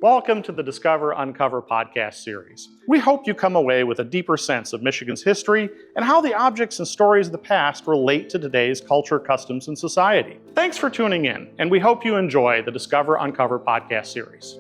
Welcome to the Discover Uncover podcast series. We hope you come away with a deeper sense of Michigan's history and how the objects and stories of the past relate to today's culture, customs, and society. Thanks for tuning in, and we hope you enjoy the Discover Uncover podcast series.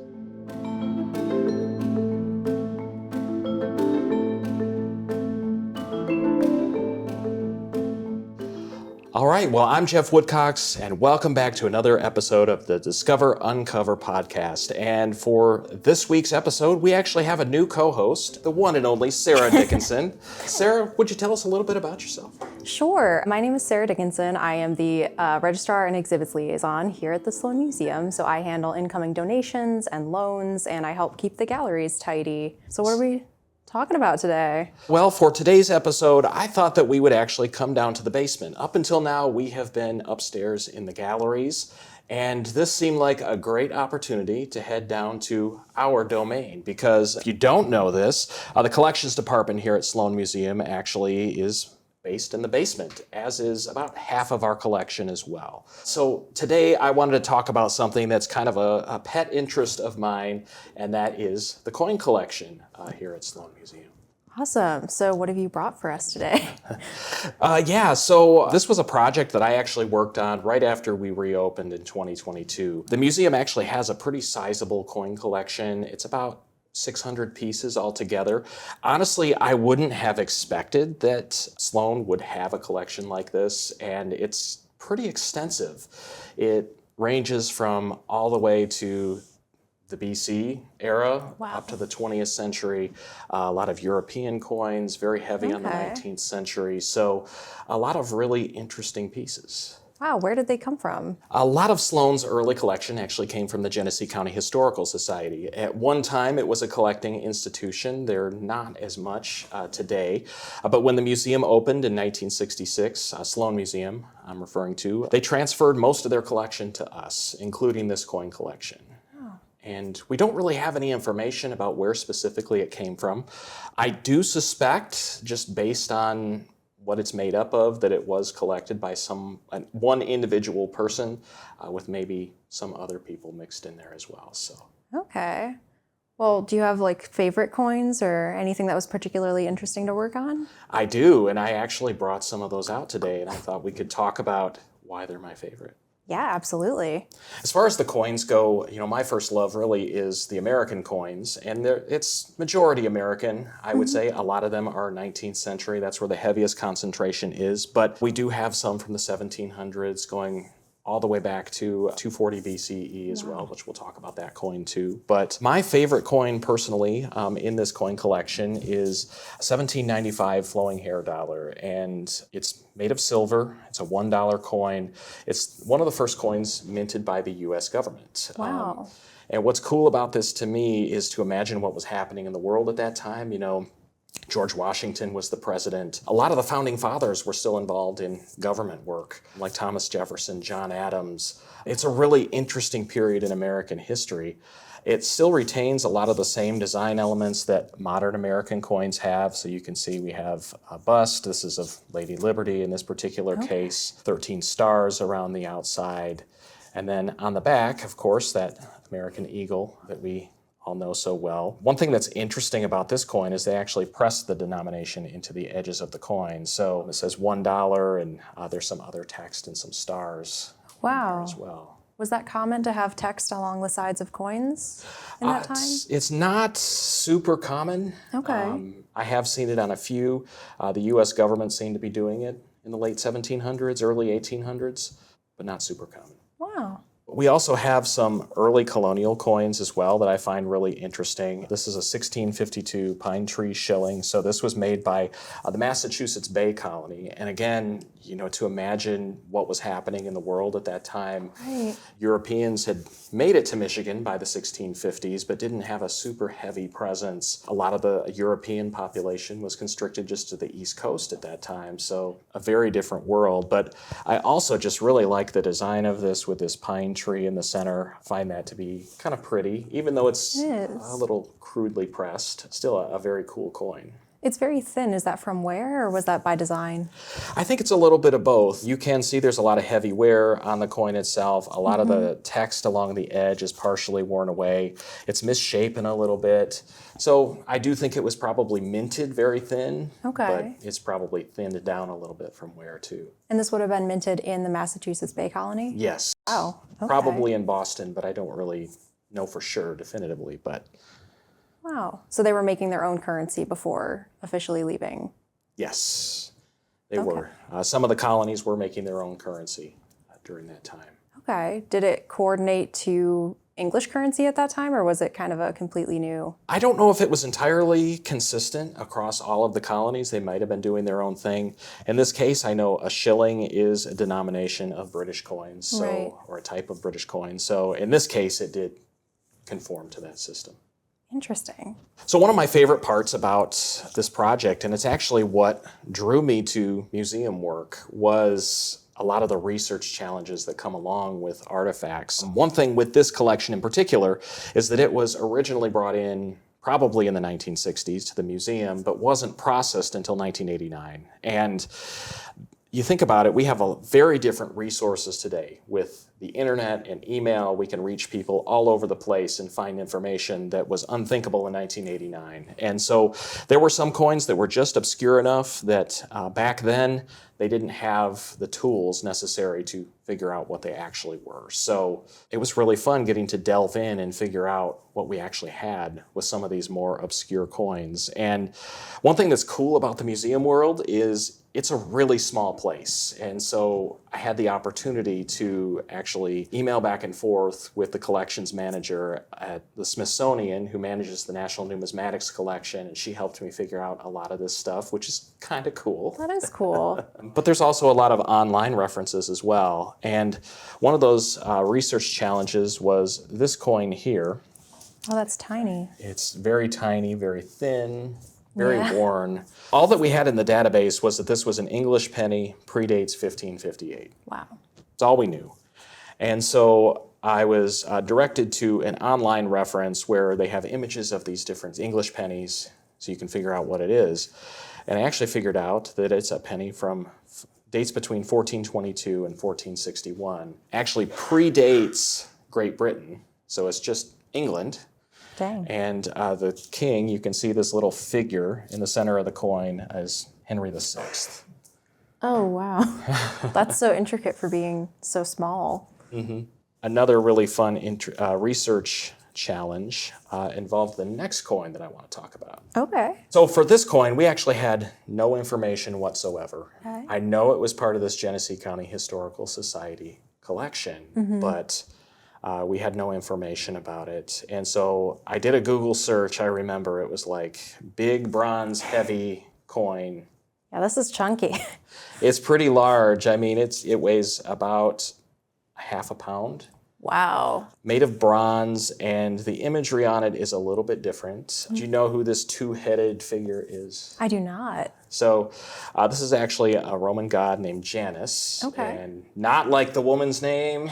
All right, well, I'm Geoff Woodcox, and welcome back to another episode of the Discover Uncover podcast. And for this week's episode, we actually have a new co-host, the one and only Sarah Dickinson. Sarah, would you tell us a little bit about yourself? Sure. My name is Sarah Dickinson. I am the Registrar and Exhibits Liaison here at the Sloan Museum. So I handle incoming donations and loans, and I help keep the galleries tidy. So what are we talking about today? Well, for today's episode, I thought that we would actually come down to the basement. Up until now, we have been upstairs in the galleries, and this seemed like a great opportunity to head down to our domain, because if you don't know this, the collections department here at Sloan Museum actually is based in the basement, as is about half of our collection as well. So today I wanted to talk about something that's kind of a pet interest of mine, and that is the coin collection here at Sloan Museum. Awesome. So what have you brought for us today? So this was a project that I actually worked on right after we reopened in 2022. The museum actually has a pretty sizable coin collection. It's about 600 pieces altogether. Honestly, I wouldn't have expected that Sloan would have a collection like this, and it's pretty extensive. It ranges from all the way to the BC era up to the 20th century. A lot of European coins, very heavy on the 19th century. So a lot of really interesting pieces. Wow, where did they come from? A lot of Sloan's early collection actually came from the Genesee County Historical Society. At one time, it was a collecting institution. They're not as much today. But when the museum opened in 1966, Sloan Museum, I'm referring to, they transferred most of their collection to us, including this coin collection. And we don't really have any information about where specifically it came from. I do suspect, just based on what it's made up of, that it was collected by one individual person with maybe some other people mixed in there as well. So. Okay. Well, do you have favorite coins or anything that was particularly interesting to work on? I do, and I actually brought some of those out today, and I thought we could talk about why they're my favorite. Yeah, absolutely. As far as the coins go, my first love really is the American coins, and it's majority American, I would say. A lot of them are 19th century. That's where the heaviest concentration is, but we do have some from the 1700s going all the way back to 240 BCE as well, which we'll talk about that coin too. But my favorite coin personally in this coin collection is a 1795 flowing hair dollar, and it's made of silver. It's a $1 coin. It's one of the first coins minted by the U.S. government. Wow. And what's cool about this to me is to imagine what was happening in the world at that time. George Washington was the president. A lot of the founding fathers were still involved in government work, like Thomas Jefferson, John Adams. It's a really interesting period in American history. It still retains a lot of the same design elements that modern American coins have. So you can see we have a bust. This is of Lady Liberty in this particular case, 13 stars around the outside. And then on the back, of course, that American eagle that we all know so well. One thing that's interesting about this coin is they actually press the denomination into the edges of the coin. So it says $1, and there's some other text and some stars there as well. Was that common to have text along the sides of coins in that time? It's not super common. Okay. I have seen it on a few. The U.S. government seemed to be doing it in the late 1700s, early 1800s, but not super common. Wow. We also have some early colonial coins as well that I find really interesting. This is a 1652 pine tree shilling. So this was made by the Massachusetts Bay Colony. And again, to imagine what was happening in the world at that time. Right. Europeans had made it to Michigan by the 1650s, but didn't have a super heavy presence. A lot of the European population was constricted just to the East Coast at that time. So a very different world. But I also just really like the design of this with this pine tree in the center. I find that to be kind of pretty, even though it's a little crudely pressed. Still a very cool coin. It's very thin. Is that from wear or was that by design? I think it's a little bit of both. You can see there's a lot of heavy wear on the coin itself. A lot of the text along the edge is partially worn away. It's misshapen a little bit. So I do think it was probably minted very thin, Okay. but it's probably thinned down a little bit from wear too. And this would have been minted in the Massachusetts Bay Colony? Yes. Wow. Okay. Probably in Boston, but I don't really know for sure definitively. But Wow. So they were making their own currency before officially leaving? yes, they were. Some of the colonies were making their own currency during that time. Okay. Did it coordinate to English currency at that time, or was it kind of a completely new? I don't know if it was entirely consistent across all of the colonies. They might have been doing their own thing. In this case, I know a shilling is a denomination of British coins, so Right. or a type of British coin. So in this case, it did conform to that system. Interesting. So one of my favorite parts about this project, and it's actually what drew me to museum work, was a lot of the research challenges that come along with artifacts. One thing with this collection in particular is that it was originally brought in probably in the 1960s to the museum, but wasn't processed until 1989. And you think about it, we have a very different resources today. With the internet and email, we can reach people all over the place and find information that was unthinkable in 1989. And so there were some coins that were just obscure enough that back then they didn't have the tools necessary to figure out what they actually were. So it was really fun getting to delve in and figure out what we actually had with some of these more obscure coins. And one thing that's cool about the museum world is it's a really small place. And so I had the opportunity to actually email back and forth with the collections manager at the Smithsonian, who manages the National Numismatics Collection, and she helped me figure out a lot of this stuff, which is kind of cool. That is cool. But there's also a lot of online references as well. And one of those research challenges was this coin here. Oh, that's tiny. It's very tiny, very thin, very Yeah. worn. All that we had in the database was that this was an English penny, predates 1558. Wow. That's all we knew. And so I was directed to an online reference where they have images of these different English pennies so you can figure out what it is. And I actually figured out that it's a penny from dates between 1422 and 1461. Actually predates Great Britain, so it's just England. Dang. And the king, you can see this little figure in the center of the coin as Henry VI. Oh, wow. That's so intricate for being so small. Another really fun research challenge involved the next coin that I want to talk about. Okay. So for this coin, we actually had no information whatsoever. Okay. I know it was part of this Genesee County Historical Society collection, but we had no information about it. And so I did a Google search. I remember it was like big bronze heavy coin. Yeah, this is chunky. It's pretty large. I mean, it weighs about half a pound. Wow. Made of bronze, and the imagery on it is a little bit different. Do you know who this two-headed figure is? I do not. So this is actually a Roman god named Janus. Okay. And not like the woman's name.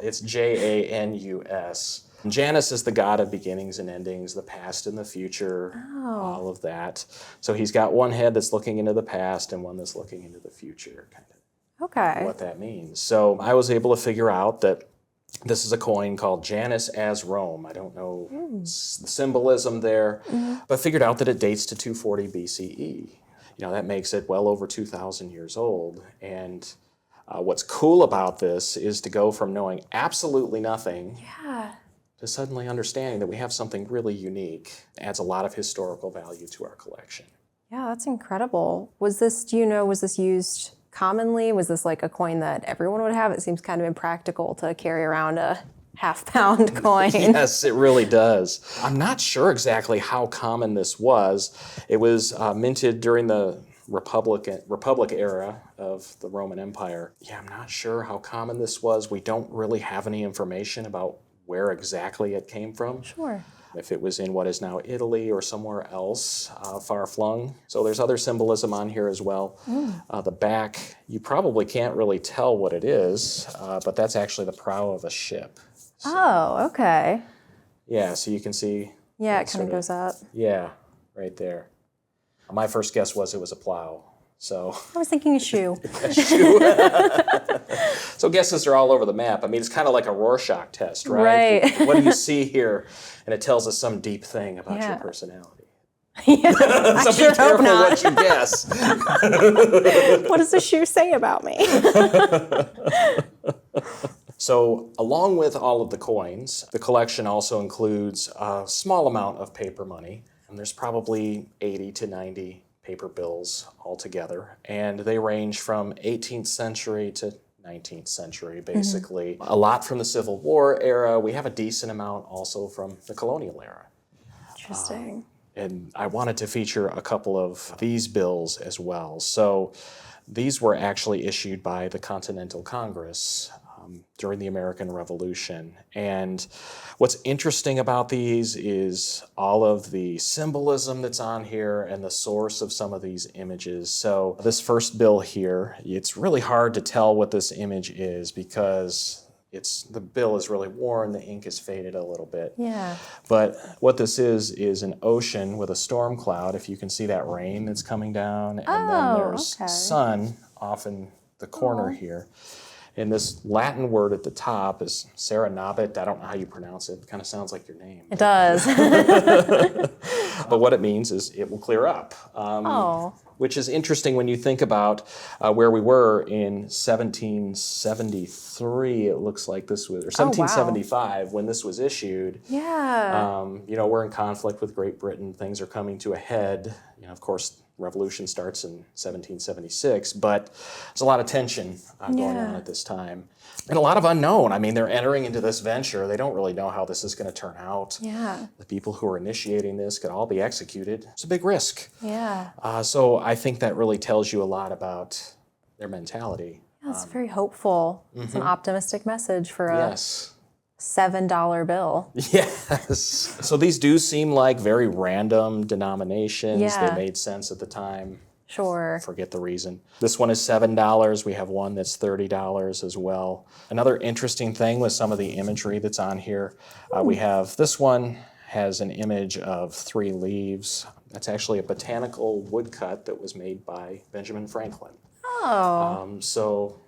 It's Janus. Janus is the god of beginnings and endings, the past and the future, all of that. So he's got one head that's looking into the past and one that's looking into the future, kind of Okay. what that means. So I was able to figure out that this is a coin called Janus as Rome. I don't know the symbolism there, but figured out that it dates to 240 BCE. You know, that makes it well over 2,000 years old. And what's cool about this is to go from knowing absolutely nothing Yeah. to suddenly understanding that we have something really unique. It adds a lot of historical value to our collection. Yeah, that's incredible. Was this, do you know, was this used commonly? Was this like a coin that everyone would have? It seems kind of impractical to carry around a half-pound coin. Yes, it really does. I'm not sure exactly how common this was. It was minted during the Republic era of the Roman Empire. Yeah, I'm not sure how common this was. We don't really have any information about where exactly it came from. Sure. If it was in what is now Italy or somewhere else far-flung. So there's other symbolism on here as well. The back, you probably can't really tell what it is, but that's actually the prow of a ship. So, Oh, okay. yeah, so you can see. Yeah, it kind sorta- of goes up. Yeah, right there. My first guess was it was a plow. So I was thinking a shoe. So guesses are all over the map. I mean, it's kind of like a Rorschach test, right? Right. What do you see here? And it tells us some deep thing about your Yeah. personality. Yeah, So I sure be careful hope not. what you guess. What does the shoe say about me? So along with all of the coins, the collection also includes a small amount of paper money. And there's probably 80 to 90 paper bills altogether. And they range from 18th century to 19th century, basically. A lot from the Civil War era. We have a decent amount also from the colonial era. Interesting. And I wanted to feature a couple of these bills as well. So these were actually issued by the Continental Congress during the American Revolution. And what's interesting about these is all of the symbolism that's on here and the source of some of these images. So this first bill here, it's really hard to tell what this image is because the bill is really worn, the ink is faded a little bit. Yeah. But what this is an ocean with a storm cloud, if you can see that rain that's coming down, and then there's sun off in the corner here. And this Latin word at the top is Sarah Nobit. I don't know how you pronounce it. It kind of sounds like your name. It does. But what it means is it will clear up. Which is interesting when you think about where we were in 1773, it looks like this was, or 1775 when this was issued. Yeah. We're in conflict with Great Britain. Things are coming to a head. Of course, revolution starts in 1776, but there's a lot of tension going on at this time. And a lot of unknown. I mean, they're entering into this venture. They don't really know how this is going to turn out. Yeah. The people who are initiating this could all be executed. It's a big risk. Yeah. So I think that really tells you a lot about their mentality. Yeah, it's very hopeful. It's an optimistic message for a Yes. $7 bill. Yes. So these do seem like very random denominations. Yeah. They made sense at the time. Sure. Forget the reason. This one is $7. We have one that's $30 as well. Another interesting thing with some of the imagery that's on here, we have this one has an image of 3 leaves. That's actually a botanical woodcut that was made by Benjamin Franklin. Oh. So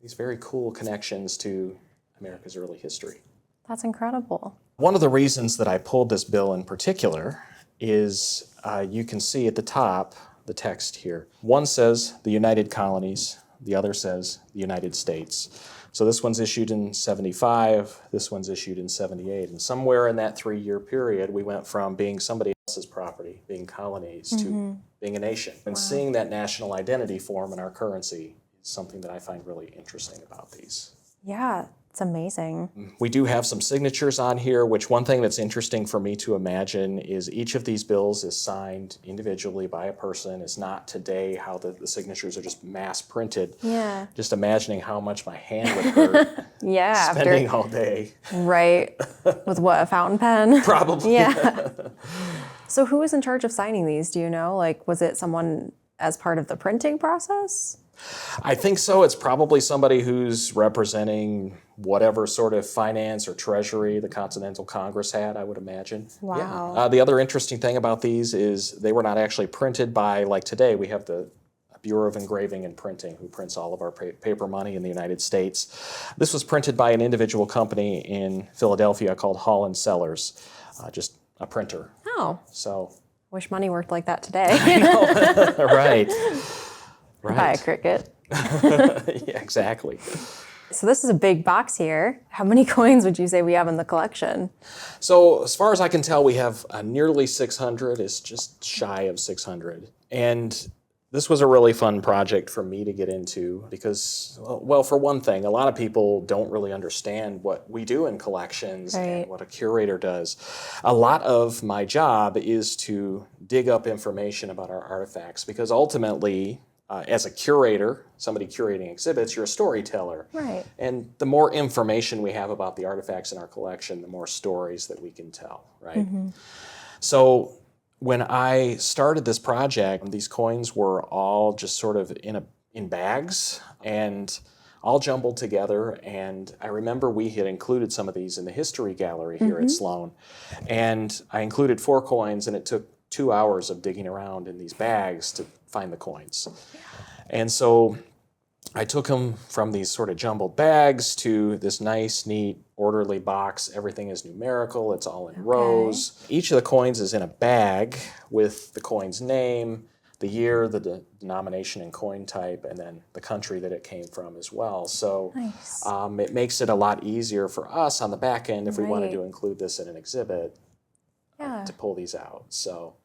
these very cool connections to America's early history. That's incredible. One of the reasons that I pulled this bill in particular is you can see at the top the text here. One says the United Colonies, the other says the United States. So this one's issued in 75, this one's issued in 78. And somewhere in that 3-year period, we went from being somebody else's property, being colonies, to being a nation. And seeing that national identity form in our currency is something that I find really interesting about these. Yeah, it's amazing. We do have some signatures on here, which one thing that's interesting for me to imagine is each of these bills is signed individually by a person. It's not today how the signatures are just mass printed. Yeah. Just imagining how much my hand would hurt Yeah. spending all day. Right. With what, a fountain pen? Probably. Yeah. So who was in charge of signing these? Do you know? Like, was it someone as part of the printing process? I think so. It's probably somebody who's representing whatever sort of finance or treasury the Continental Congress had, I would imagine. Wow. Yeah. The other interesting thing about these is they were not actually printed by, like today, we have the Bureau of Engraving and Printing, who prints all of our paper money in the United States. This was printed by an individual company in Philadelphia called Hall & Sellers, just a printer. Oh. So. Wish money worked like that today. I know. Right. Right. Buy a Cricut. Yeah, exactly. So this is a big box here. How many coins would you say we have in the collection? So as far as I can tell, we have nearly 600. It's just shy of 600. And this was a really fun project for me to get into because, well, for one thing, a lot of people don't really understand what we do in collections and what a curator does. A lot of my job is to dig up information about our artifacts because ultimately, as a curator, somebody curating exhibits, you're a storyteller. Right. And the more information we have about the artifacts in our collection, the more stories that we can tell, right? Mm-hmm. So when I started this project, these coins were all just sort of in bags and all jumbled together. And I remember we had included some of these in the history gallery here at Sloan. And I included 4 coins, and it took 2 hours of digging around in these bags to find the coins. And so I took them from these sort of jumbled bags to this nice, neat, orderly box. Everything is numerical. It's all in rows. Each of the coins is in a bag with the coin's name, the year, the denomination and coin type, and then the country that it came from as well. So it makes it a lot easier for us on the back end if we wanted to include this in an exhibit to pull these out. So.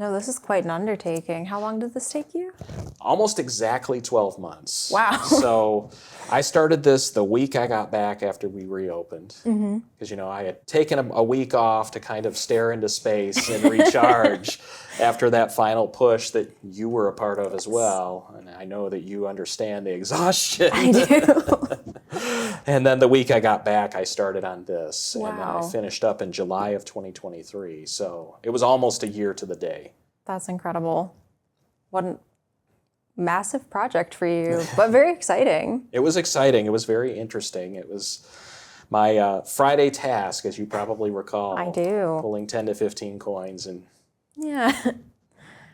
No, this is quite an undertaking. How long did this take you? Almost exactly 12 months. Wow. So I started this the week I got back after we reopened. Because, I had taken a week off to kind of stare into space and recharge after that final push that you were a part of as well. And I know that you understand the exhaustion. I do. And then the week I got back, I started on this. Wow. And then I finished up in July of 2023. So it was almost a year to the day. That's incredible. What a massive project for you, but very exciting. It was exciting. It was very interesting. It was my Friday task, as you probably recall. I do. Pulling 10 to 15 coins and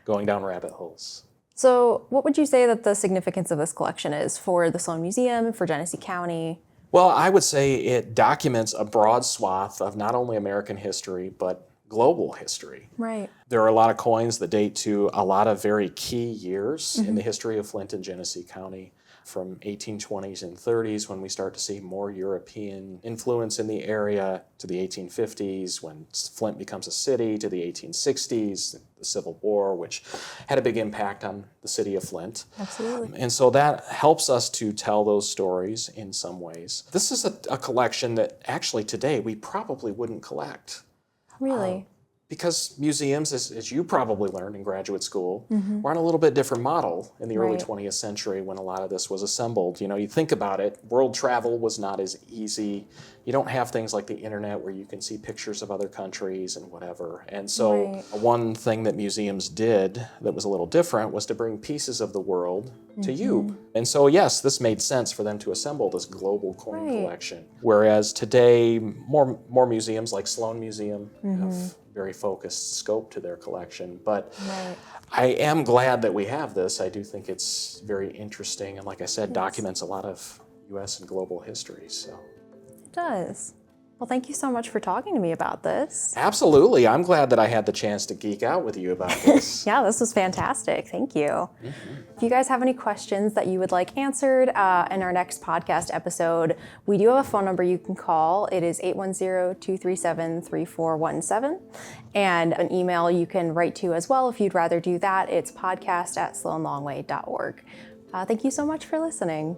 going down rabbit holes. So what would you say that the significance of this collection is for the Sloan Museum, for Genesee County? Well, I would say it documents a broad swath of not only American history, but global history. Right. There are a lot of coins that date to a lot of very key years in the history of Flint and Genesee County, from 1820s and 30s when we start to see more European influence in the area, to the 1850s when Flint becomes a city, to the 1860s, the Civil War, which had a big impact on the city of Flint. Absolutely. And so that helps us to tell those stories in some ways. This is a collection that actually today we probably wouldn't collect. Really? Because museums, as you probably learned in graduate school, were on a little bit different model in the early 20th century when a lot of this was assembled. You think about it, world travel was not as easy. You don't have things like the internet where you can see pictures of other countries and whatever. And so one thing that museums did that was a little different was to bring pieces of the world to you. And so, yes, this made sense for them to assemble this global coin collection. Whereas today, more museums like Sloan Museum have very focused scope to their collection. But I am glad that we have this. I do think it's very interesting. And like I said, documents a lot of U.S. and global history. So It does. Well, thank you so much for talking to me about this. Absolutely. I'm glad that I had the chance to geek out with you about this. Yeah, this was fantastic. Thank you. If you guys have any questions that you would like answered in our next podcast episode, we do have a phone number you can call. It is 810-237-3417. And an email you can write to as well if you'd rather do that. It's podcast@sloanlongway.org. Thank you so much for listening.